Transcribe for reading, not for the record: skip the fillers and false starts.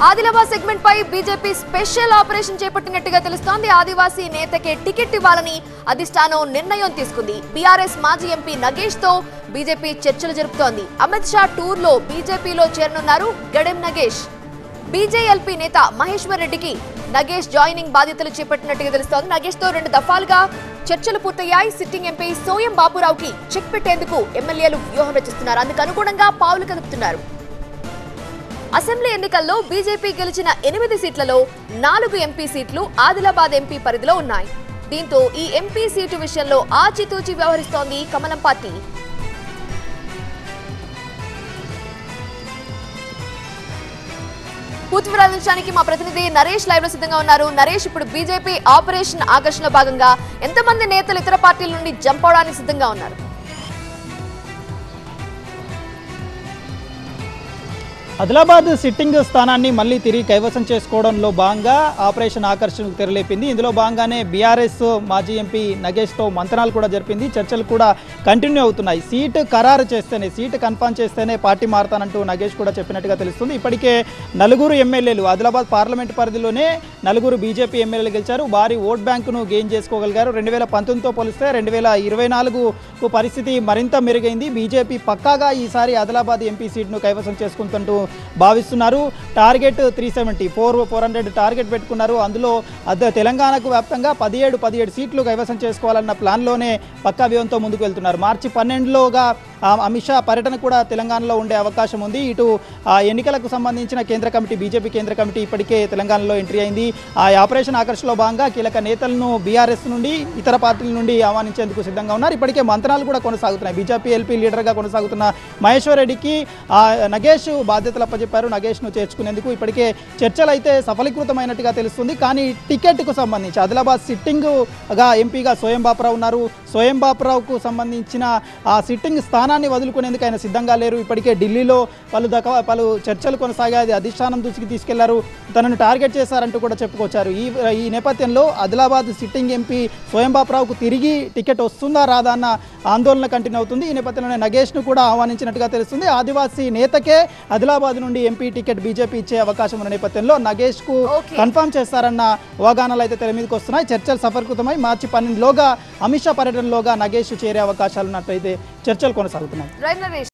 Adilabad segment పై BJP special operation చేపట్టినట్టుగా తెలుస్తోంది. ఆదివాసీ నేతకే ticket ఇవ్వాలని అధిష్టానం నిర్ణయం తీసుకుంది. బీఆర్ఎస్ మాజీ ఎంపీ నగేష్ తో బీజేపీ చర్చలు జరుపుతోంది. అమిత్ షా టూర్ లో బీజేపీలో చేరనున్నారు గడెం నగేష్. బీజేఎల్పీ నేత మహేశ్వర్ రెడ్డికి నగేష్ జాయినింగ్ బాధ్యతలు చేపట్టినట్టుగా తెలుస్తోంది. నగేష్ తో 2 దఫాలుగా చర్చలు పూర్తయ్యాయి. సిట్టింగ్ ఎంపీ సోయం బాపురావుకి చెక్ పెట్టేందుకు ఎమ్మెల్యేలు వ్యూహం రచిస్తున్నారు. అందుకు అనుగుణంగా పావులు కదుపుతున్నారు. అసెంబ్లీ ఎన్నికల్లో బీజేపీ గెలిచిన 8 సీట్లలో 4 ఎంపీ సీట్లు ఆదిలాబాద్ ఎంపీ పరిధిలో ఉన్నాయి. దీంతో ఈ ఎంపీ సీటు విషయంలో ఆచితూచి వ్యవహరిస్తోంది కమలం పార్టీ. పూర్తి వివరాలు అందించడానికి మా ప్రతినిధి నరేష్ లైవ్ లో సిద్ధంగా ఉన్నారు. నరేష్, ఇప్పుడు బీజేపీ ఆపరేషన్ ఆకర్షణ భాగంగా ఎంతమంది నేతలు ఇతర పార్టీల నుండి జంప్ అవడానికి సిద్ధంగా ఉన్నారు? ఆదిలాబాద్ సిట్టింగ్ స్థానాన్ని మళ్ళీ తిరిగి కైవసం చేసుకోవడంలో భాగంగా ఆపరేషన్ ఆకర్షణకు తెరలేపింది. ఇందులో భాగంగానే బీఆర్ఎస్ మాజీ ఎంపీ నగేష్తో మంతనాలు కూడా జరిపింది. చర్చలు కూడా కంటిన్యూ అవుతున్నాయి. సీటు ఖరారు చేస్తేనే, సీటు కన్ఫర్మ్ చేస్తేనే పార్టీ మారతానంటూ నగేష్ కూడా చెప్పినట్టుగా తెలుస్తుంది. ఇప్పటికే 4 ఎమ్మెల్యేలు ఆదిలాబాద్ పార్లమెంట్ పరిధిలోనే 4 బీజేపీ ఎమ్మెల్యేలు గెలిచారు. భారీ ఓట్ బ్యాంకును గెయిన్ చేసుకోగలిగారు. 2019తో పోలిస్తే 2024 పరిస్థితి మరింత మెరుగైంది. బీజేపీ పక్కాగా ఈసారి ఆదిలాబాద్ ఎంపీ సీట్ను కైవసం చేసుకుంటూ భావిస్తున్నారు. టార్గెట్ 370 టార్గెట్ పెట్టుకున్నారు. అందులో తెలంగాణకు వ్యాప్తంగా 17 సీట్లు కైవసం చేసుకోవాలన్న ప్లాన్లోనే పక్కా వ్యూహంతో ముందుకు వెళ్తున్నారు. మార్చి 12లోగా అమిత్ షా పర్యటన కూడా తెలంగాణలో ఉండే అవకాశం ఉంది. ఇటు ఎన్నికలకు సంబంధించిన కేంద్ర కమిటీ, బీజేపీ కేంద్ర కమిటీ ఇప్పటికే తెలంగాణలో ఎంట్రీ అయింది. ఆ ఆపరేషన్ ఆకర్షణలో భాగంగా కీలక నేతలను బీఆర్ఎస్ నుండి ఇతర పార్టీల నుండి ఆహ్వానించేందుకు సిద్ధంగా ఉన్నారు. ఇప్పటికే మంత్రాలు కూడా కొనసాగుతున్నాయి. బీజేపీ ఎల్పీ లీడర్గా కొనసాగుతున్న మహేశ్వర్ రెడ్డికి నగేష్ బాధ్యతలు అప్పచెప్పారు. నగేష్ను చేర్చుకునేందుకు ఇప్పటికే చర్చలు అయితే సఫలీకృతమైనట్టుగా తెలుస్తుంది. కానీ టికెట్కు సంబంధించి ఆదిలాబాద్ సిట్టింగ్గా ఎంపీగా సోయం బాపురావు ఉన్నారు. సోయం బాపురావుకు సంబంధించిన ఆ సిట్టింగ్ స్థానాన్ని వదులుకునేందుకు ఆయన సిద్ధంగా లేరు. ఇప్పటికే ఢిల్లీలో పలు చర్చలు కొనసాగాయి. అధిష్టానం దృష్టికి తీసుకెళ్లారు. తనను టార్గెట్ చేశారంటూ కూడా చెప్పుకొచ్చారు. ఈ నేపథ్యంలో ఆదిలాబాద్ సిట్టింగ్ ఎంపీ సోయం బాపురావుకు తిరిగి టికెట్ వస్తుందా రాదా అన్న ఆందోళన కంటిన్యూ అవుతుంది. ఈ నేపథ్యంలోనే నగేష్ను కూడా ఆహ్వానించినట్టుగా తెలుస్తుంది. ఆదివాసీ నేతకే ఆదిలాబాద్ నుండి ఎంపీ టికెట్ బీజేపీ ఇచ్చే అవకాశం ఉన్న నేపథ్యంలో నగేష్కు కన్ఫర్మ్ చేస్తారన్న ఊహాగానాలు అయితే తెర మీదకి వస్తున్నాయి. చర్చలు సఫలీకృతమై మార్చి 12లోగా అమిత్ షా పర్యటనలోగా నగేష్ చేరే అవకాశాలు ఉన్నట్లయితే చర్చలు కొనసాగుతున్నాయి.